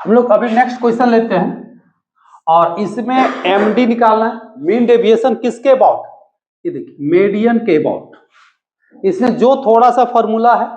हम लोग अभी नेक्स्ट क्वेश्चन लेते हैं और इसमें एमडी निकालना है, मीन डेविएशन किसके अबाउट, ये देखिए मीडियन के अबाउट। इसमें जो थोड़ा सा फॉर्मूला है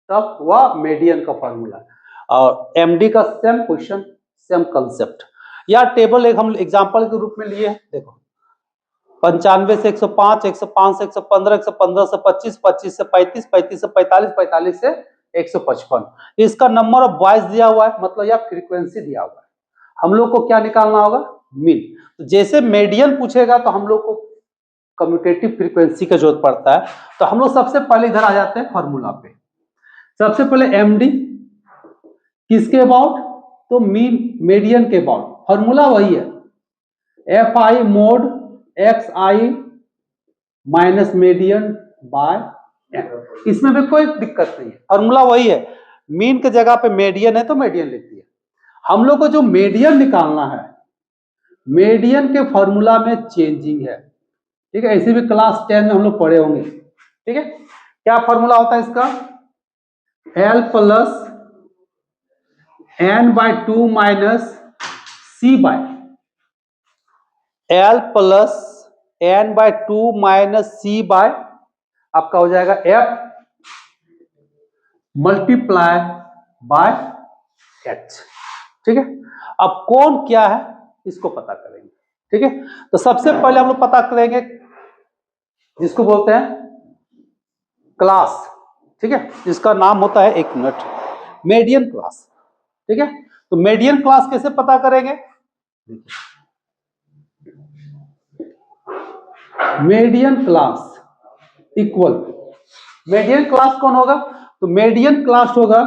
तब वह मीडियन का फॉर्मूला है और एमडी का सेम क्वेश्चन सेम कंसेप्ट। या टेबल एक हम एग्जांपल के रूप में लिए हैं, देखो 95 से 105, 105 से 115, 115 से 25, 25 से 35, 35 से 45, 45 से 155। इसका नंबर ऑफ वॉइस दिया हुआ है, मतलब यह फ्रीक्वेंसी दिया हुआ है। हम लोग को क्या निकालना होगा, मीन। तो जैसे मीडियन पूछेगा तो हम लोग को कम्यूटेटिव फ्रीक्वेंसी का जरूरत पड़ता है। तो हम लोग सबसे पहले इधर आ जाते हैं फॉर्मूला पे। सबसे पहले एमडी किसके अबाउट, तो मीन मीडियन के अबाउट। फॉर्मूला वही है, F I mod X I minus median by M. इसमें भी कोई दिक्कत नहीं है, फॉर्मूला वही है। मीन के जगह पे मीडियन है तो मीडियन लिख दिया। हम लोग को जो मीडियन निकालना है, मीडियन के फॉर्मूला में चेंजिंग है, ठीक है। ऐसे भी क्लास 10 में हम लोग पढ़े होंगे, ठीक है। क्या फॉर्मूला होता है इसका, L plus N by 2 minus C by L plus N by 2 minus C by आपका हो जाएगा एफ मल्टीप्लाई बाय एच, ठीक है। अब कौन क्या है इसको पता करेंगे, ठीक है। तो सबसे पहले हम लोग पता करेंगे जिसको बोलते हैं क्लास, ठीक है, जिसका नाम होता है, एक मिनट, मीडियन क्लास, ठीक है। तो मीडियन क्लास कैसे पता करेंगे, median class equal, median class कौन होगा, तो मीडियन क्लास होगा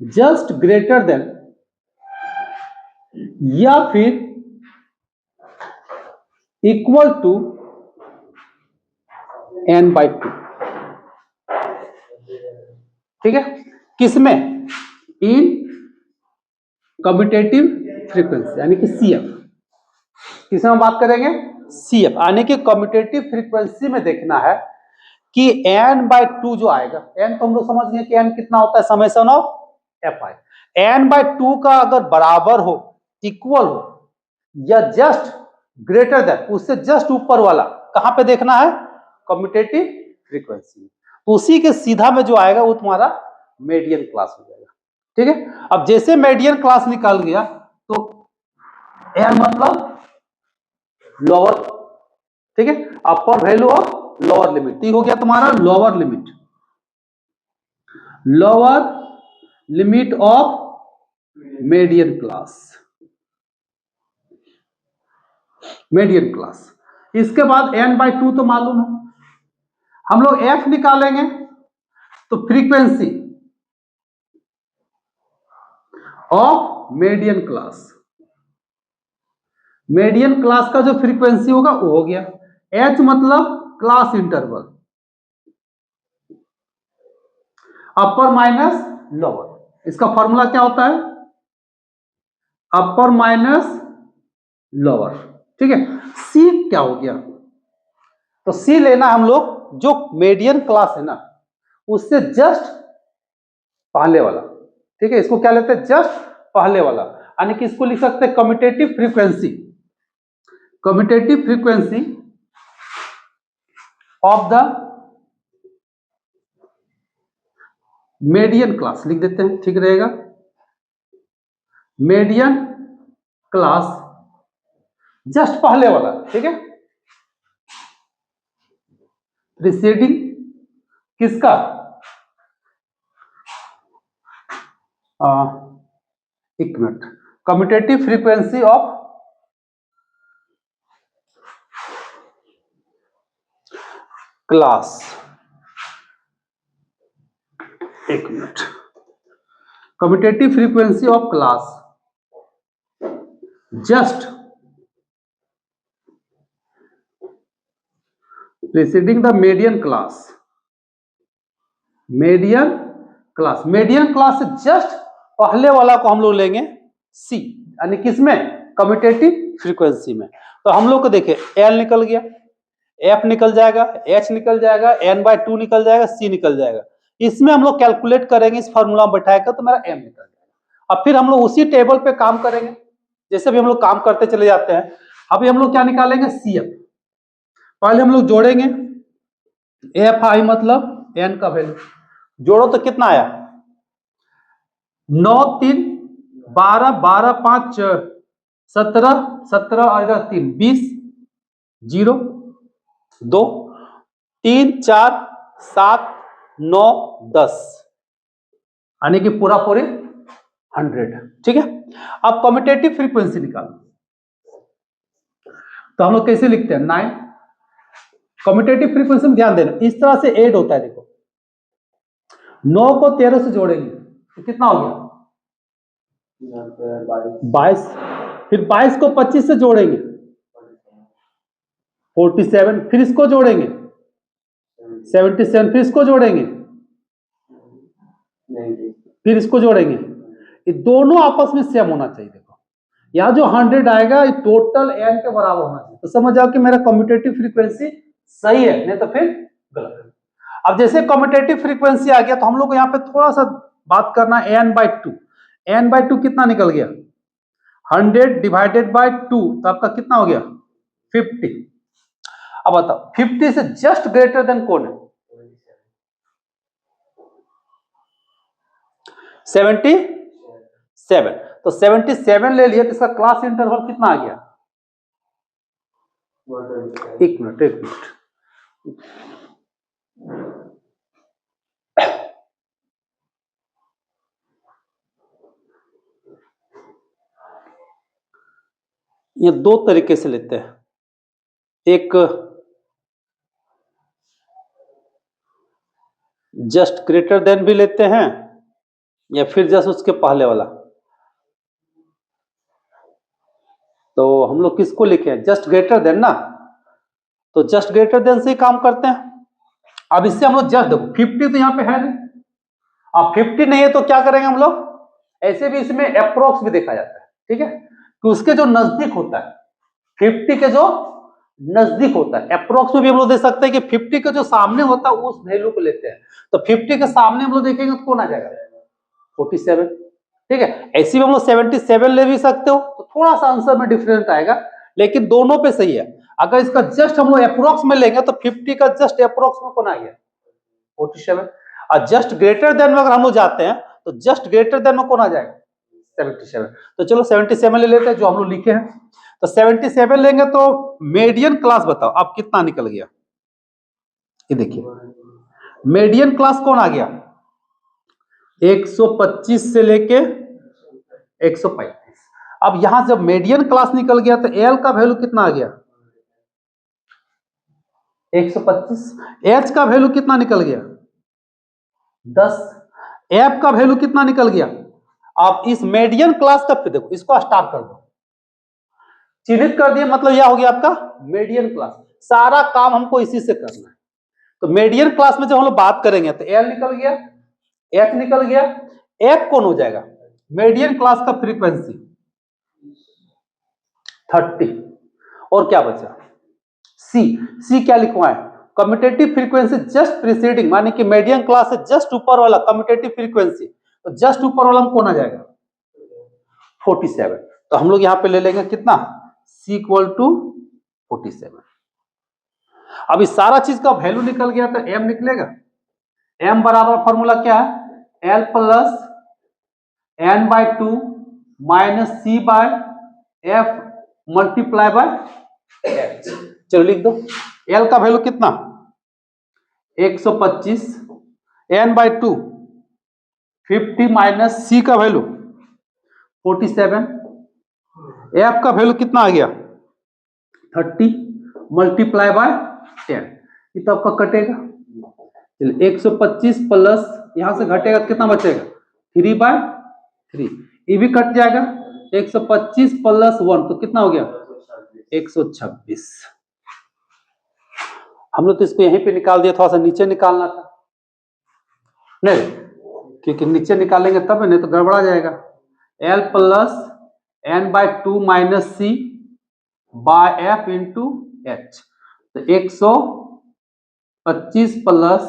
जस्ट ग्रेटर देन या फिर इक्वल टू n बाई 2, ठीक है। किसमें, इन कम्यूटेटिव फ्रीक्वेंसी यानी कि CF। किसमें हम बात करेंगे, CF यानी कि कम्यूटेटिव फ्रीक्वेंसी में देखना है कि n बाई 2 जो आएगा, n तो हम लोग समझ गए कि n कितना होता है, summation of fi। n by 2 का अगर बराबर हो, इक्वल हो या जस्ट ग्रेटर देन, उससे जस्ट ऊपर वाला कहां पे देखना है, कम्यूटेटिव फ्रीक्वेंसी। तो उसी के सीधा में जो आएगा वो तुम्हारा मीडियन क्लास हो जाएगा, ठीक है। अब जैसे मीडियन क्लास निकाल गया तो n मतलब लोअर, ठीक है, अपर वैल्यू ऑफ लोअर लिमिट, हो गया तुम्हारा lower limit, lower limit of median class, median class. इसके बाद n बाई 2 तो मालूम है, हम लोग f निकालेंगे तो frequency of median class, median class का जो फ्रीक्वेंसी होगा वो हो गया। h मतलब क्लास इंटरवल, अपर माइनस लोअर। इसका फॉर्मूला क्या होता है, अपर माइनस लोअर, ठीक है। c क्या हो गया, तो c लेना हम लोग जो मीडियन क्लास है ना उससे जस्ट पहले वाला, ठीक है। इसको क्या लेते हैं, जस्ट पहले वाला, यानी कि इसको लिख सकते हैं commutative frequency, commutative frequency of the median class लिख देते हैं, ठीक रहेगा। मीडियन क्लास जस्ट पहले वाला, ठीक है, प्रीसीडिंग किसका, एक minute, commutative frequency of class, एक minute, commutative frequency of class just preceding the median class, median class, median class से जस्ट पहले वाला को हम लोग लेंगे C, यानी किसमें, कम्यूटेटिव फ्रीक्वेंसी में। तो हम लोग को देखे L निकल गया, F निकल जाएगा, H निकल जाएगा, n बाई 2 निकल जाएगा, C निकल जाएगा। इसमें हम लोग कैलकुलेट करेंगे, इस फॉर्मूला में बैठाएगा तो मेरा m निकल जाएगा। अब फिर हम लोग उसी टेबल पे काम करेंगे, जैसे भी हम लोग काम करते चले जाते हैं। अभी हम लोग क्या निकालेंगे, CF। पहले हम लोग जोड़ेंगे, FI मतलब N का वैल्यू जोड़ो तो कितना आया, 9 3 12 12 5 17 17 और इधर 3 20 0 2 3 4 7 9 10 यानी कि पूरा पूरे 100। ठीक है, अब कम्यूटेटिव फ्रीक्वेंसी निकालो। तो हम लोग कैसे लिखते हैं, 9। कम्यूटेटिव फ्रीक्वेंसी में ध्यान देना, इस तरह से ऐड होता है। देखो 9 को 13 से जोड़ेंगे तो कितना हो गया, 22। फिर 22 को 25 से जोड़ेंगे 47। फिर इसको जोड़ेंगे 77। फिर इसको जोड़ेंगे, फिर इसको जोड़ेंगे। ये दोनों आपस में सेम होना चाहिए। देखो यहां जो 100 आएगा ये टोटल n के बराबर होना चाहिए। तो समझ जाओ कि मेरा कम्यूटेटिव फ्रीक्वेंसी सही है, नहीं तो फिर गलत है। अब जैसे कम्यूटेटिव फ्रीक्वेंसी आ गया तो हम लोग को यहाँ पे थोड़ा सा बात करना है, n/2। n/2 कितना निकल गया, 100 डिवाइडेड बाय 2, तो आपका कितना हो गया, 50। अब बताओ 50 से जस्ट ग्रेटर देन कौन है, 77। तो 77 ले लिया तो इसका क्लास इंटरवल कितना आ गया, एक मिनट। ये दो तरीके से लेते हैं, एक जस्ट ग्रेटर देन भी लेते हैं या फिर जस्ट उसके पहले वाला। तो हम लोग किसको लिखे, जस्ट ग्रेटर देन ना, तो जस्ट ग्रेटर देन से ही काम करते हैं। अब इससे हम लोग जस्ट, देखो 50 तो यहाँ पे है नहीं, अब 50 नहीं है तो क्या करेंगे हम लोग, ऐसे भी इसमें अप्रोक्स भी देखा जाता है। ठीक है, कि उसके जो नजदीक होता है, 50 के जो नजदीक होता है, अप्रोक्स में भी हम लोग दे सकते हैं कि 50 के जो सामने होता है उस वैल्यू को लेते हैं। तो 50 के सामने हम लोग देखेंगे तो कौन आ जाएगा, 47। ठीक है, ऐसे भी हम लोग 77 ले भी सकते हो, तो थोड़ा सा आंसर में डिफरेंट आएगा, लेकिन दोनों पे सही है। अगर इसका जस्ट हम लोग अप्रोक्स में लेंगे तो 50 का जस्ट अप्रोक्स में कौन आ गया, 47। और जस्ट ग्रेटर देन में अगर हम लोग जाते हैं तो जस्ट ग्रेटर देन में कौन आ जाएगा, 77। तो चलो 77 ले लेते हैं जो हम लोग लिखे हैं। तो 77 लेंगे तो मीडियन क्लास बताओ अब कितना निकल गया, ये देखिए मीडियन क्लास कौन आ गया, 125 से लेके 135। अब यहां जब मीडियन क्लास निकल गया तो एल का वैल्यू कितना आ गया, 125। एच का वैल्यू कितना निकल गया, 10। एफ का वैल्यू कितना निकल गया। अब इस मीडियन क्लास का फिर देखो, इसको स्टार कर दो, चिन्हित कर दिए, मतलब यह हो गया आपका मीडियन क्लास। सारा काम हमको इसी से करना है। तो मीडियन क्लास में जब हम लोग बात करेंगे तो एल निकल गया, एच निकल गया, एफ कौन हो जाएगा, मीडियन क्लास का फ्रीक्वेंसी 30। और क्या बचा, सी क्या लिखवाएं, कम्यूटेटिव फ्रीक्वेंसी जस्ट प्रीसीडिंग, माने कि मीडियन क्लास से जस्ट ऊपर वाला कम्यूटेटिव फ्रीक्वेंसी, तो जस्ट ऊपर वाला कौन आ जाएगा, 47। तो हम लोग यहां पे ले लेंगे कितना, C इक्वल टू 47। अब इस सारा चीज का वैल्यू निकल गया तो m निकलेगा। m बराबर फॉर्मूला क्या है, L plus n/2 minus C by F multiply by H। चलो लिख दो, L का वैल्यू कितना 125, n/2 50 माइनस C का वैल्यू 47, F का वैल्यू कितना आ गया 30 मल्टीप्लाई बाय 10। ये तो आपका कटेगा, 125 प्लस यहां से घटेगा तो कितना बचेगा 3/3, ये भी कट जाएगा। 125 प्लस 1 तो कितना हो गया 126। हम लोग तो इसको यहीं पे निकाल दिया, थोड़ा सा नीचे निकालना था नहीं, क्योंकि नीचे निकालेंगे तब, नहीं तो गड़बड़ा जाएगा। L plus n/2 minus C by F into H। तो 125 plus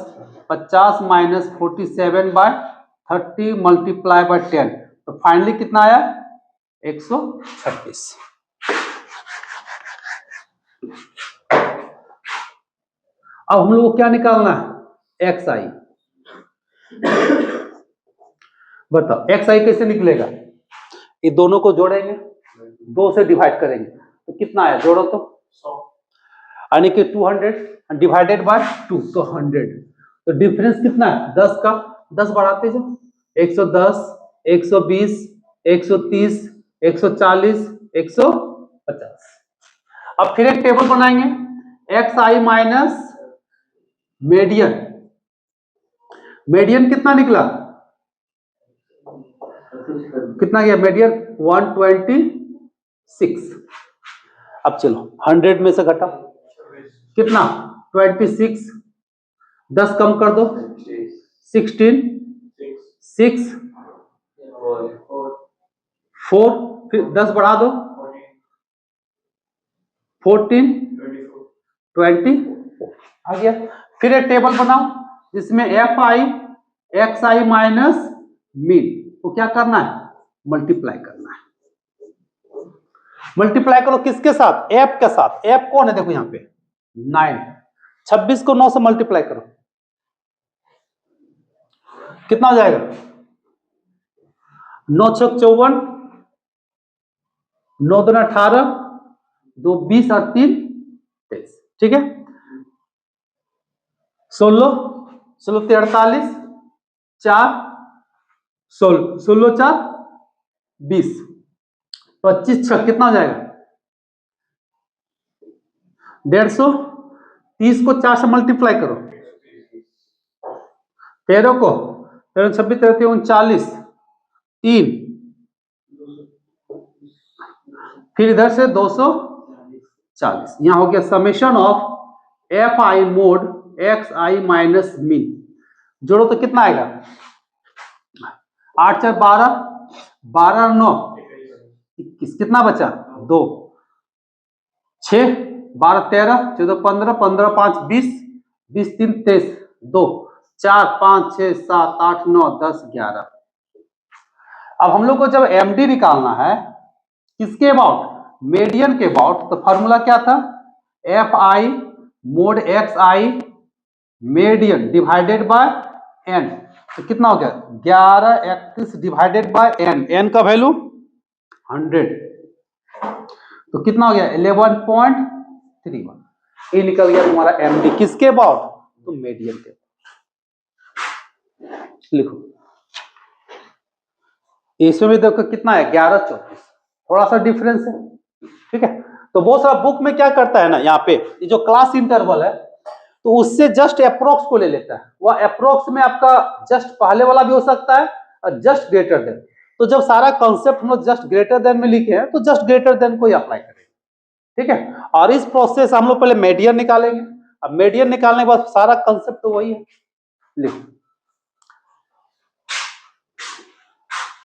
50 minus 47 by 30 multiply by 10, तो फाइनली कितना आया 126। अब हम लोग को क्या निकालना है xi। बताओ xi कैसे निकलेगा, ये दोनों को जोड़ेंगे, 2 से डिवाइड करेंगे तो कितना आया, जोड़ो तो 100, यानी कि 200 डिवाइडेड बाय 2 तो 100। तो डिफरेंस कितना है 10 का, 10 बढ़ाते जाओ, 110, 120, 130, 140, 150। अब फिर एक टेबल बनाएंगे xi माइनस मीडियन। मीडियन कितना निकला, कितना गया मीडियन 126। अब चलो 100 में से घटा कितना 26, 10 कम कर दो 16, 6, 4, फिर 10 बढ़ा दो 14, 20 आ गया। फिर एक टेबल बनाओ जिसमें xi माइनस मीन को क्या करना है, मल्टीप्लाई करना है। मल्टीप्लाई करो किसके साथ, f के साथ। f कौन है, देखो यहां पे 9, 26 को 9 से मल्टीप्लाई करो, कितना हो जाएगा 9 छक 54, 9 दूना 18, 2 20 और 3 23, ठीक है। 16 16 48, 4 16 16 4 20, 25 6 कितना हो जाएगा 150। 30 को 4 से मल्टीप्लाई करो, 13 को 13 26 13 39, 3, फिर इधर से 240। यहां हो गया summation of F I mod X I minus mean. जोड़ो तो कितना आएगा 8 4 12, 12 9 21, कितना बचा 2, 6 12 13 14 15 15 5 20, 20 3 23, 2 4 5 6 7 8 9 10 11। अब हम लोग को जब एमडी निकालना है किसके अबाउट, मीडियन के अबाउट, तो फॉर्मूला क्या था F I mod X I median divided by N. तो कितना हो गया 11 31 डिवाइडेड बाय एन, एन का वैल्यू 100, तो कितना हो गया 11.31। ये निकल गया तुम्हारा एमडी किसके अबाउट, तो मीडियन के। लिखो इसमें भी देखो कितना है 11 34, थोड़ा सा डिफरेंस है, ठीक है। तो बहुत सारा बुक में क्या करता है ना, यहाँ पे ये जो क्लास इंटरवल है तो उससे जस्ट अप्रोक्स को ले लेता है, वह अप्रोक्स में आपका जस्ट पहले वाला भी हो सकता है और जस्ट ग्रेटर देन। तो जब सारा कॉन्सेप्ट हम लोग जस्ट ग्रेटर देन में लिखे हैं तो जस्ट ग्रेटर देन को ही अप्लाई करेंगे, ठीक है। और इस प्रोसेस हम लोग पहले मीडियन निकालेंगे, अब मीडियन निकालने के बाद सारा कॉन्सेप्ट तो वही है। लिखो